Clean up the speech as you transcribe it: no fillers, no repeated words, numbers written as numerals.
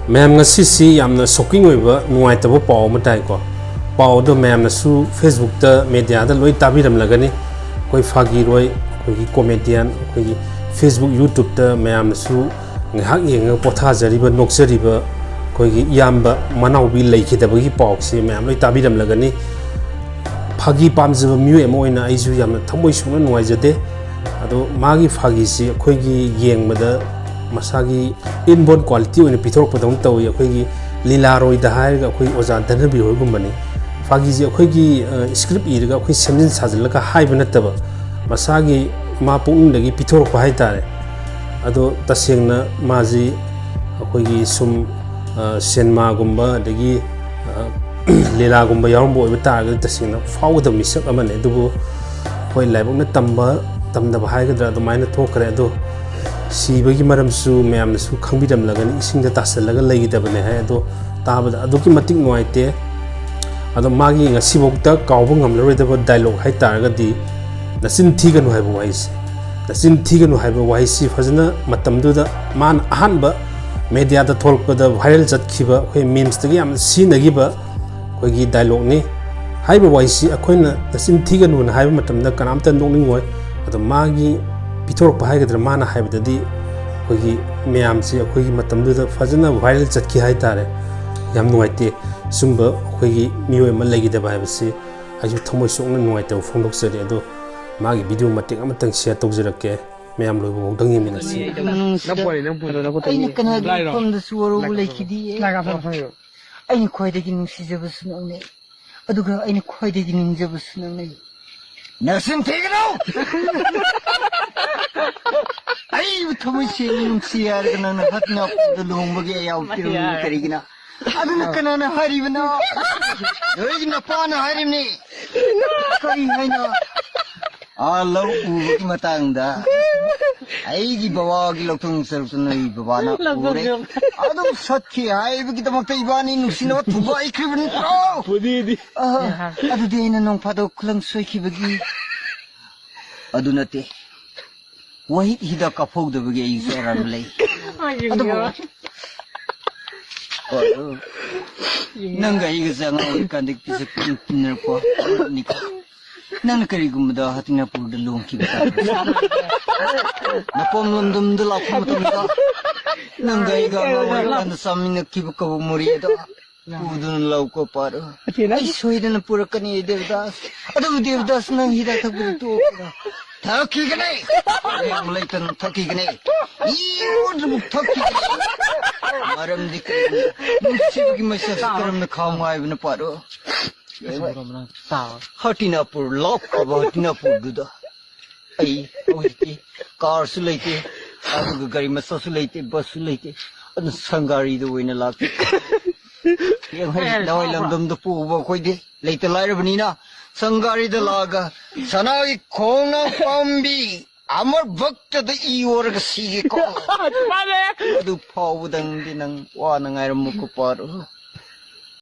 ma'am ngasi yamna shocking oiba nuaitaba paw ma tai ko paw do ma'am nasu Facebook ta media da loi tabiram lagani koi fagi roi koi comedian koi Facebook YouTube ta ma'am nasu ngahak yeng potha jariba nokjariba koi yamba manau bi leikidaba gi paw se ma'am loi tabiram lagani fagi pamjaba myu emoina aiju yamna thamoi sungna nuaijade ado magi fagi si koi gi yengmada masagi inborn quality oina pithok padong tawi akhoi gi lila roi da hai ga akhoi ojan dan bi hoi gumani fagi ji akhoi gi script iraga akhoi semjin sajil ka hai bana taba masagi ma pung dagi pithok pa hai tare ado tasengna maji akhoi gi sum senma gumba dagi lila gumba yarum boi bata ga tasengna fawda misak amane dubu hoi laibok na tamba tamda hai ga da maina thokre ado सीबगी मरमसु मैमनसु खंबिदम लगन इसिंग दा तासलगा लैगिदबने है अदो ताबदा अदोकी मतिक नुआइते अदो मागी ngasiबोक्ता कावबो ngamलरोइदबो dialogue हाय तारगदि नसिन थिगनु हायबो vice नसिन थिगनु हायबो वाइसि फजना मतमदुदा मान अहानबा media दा थोलपदा viral जतखिबा खै memes दगी याम सिनगिबा खैगी dialogue नि हायबो वाइसि अखोइना नसिन थिगनु न हायबो मतमदा कनामता नोंनिंगोय अदो मागी पिथोरक पाइगद्र माना हाइबददी अखोगी मैम से अखोगी मतमदुदा फजना वायरल चटकी हाय तारे याम नुआइते सुंबा अखोगी मियोय म लैगिदबा हाइबसे आजु थमोय सोंग नुआइते फोंदोकसरि अदो मागी वीडियो मटेक अमतंग शेयर तौजरके मैम लोइबो होदंग यमिनसी नपरि नं पुरो नको तै कना फोंद सुवरो लेखिदी लागा फोंयो अैन खोइदगी नुसिजबसु नंने अदुगा अैन खोइदगी निंजबसु नंने नसिन थिगनो आई थमोय सेनि नुसि यार कना हतना लुंबगे याव तिरु करिगिना अदुना कना हरिबना दोइगिना पाना हरिमनी करि हैना आ लौ उबगी मतंगदा आईगी बावागी लौथुंग सरसुनई बाबाना उरे अदु सच्ची आईबगी तमक्ता इबानी नुसिना थुबा इख्रिबन प्रो पुदीदी अदु देना नों फादो खुलंग सोइखिबगी अदुनते वही हिदा कफोग दबगे इसेराम लई अदु नंगा इगा जंगा कांदिक पिसे पिनर को निको नन करी गुमदा हतिना पुर लोंग की बता नपोम लंदम द लाखम तमदा नंगा इगा वन सामिन की बकबो मोरियदा उदन लौको पार आई सोइदन पुरकनी देवदास अदु देवदास नंग हिदा थबु तो थकी गने हम लेतन थकी गने ई उड थकी मरम दिक मुसिबगी मैसे करम न खाऊ आइबन पारो हटिनापुर लॉक खब हटिनापुर दुदा आई ओइती कार सु लेते अदु गाड़ी मसा सु लेते बस सु लेते अन संगारी दो ओइना लाके ये है दवाई लमदम दो पुबो खोइदे लेते लाइरबनीना संगारी द लागा सनाई खोंगा पाम्बी अमर भक्त द ई ओरग सीगे को अदु फावदंग दिनंग वा नंगाइरम को पारो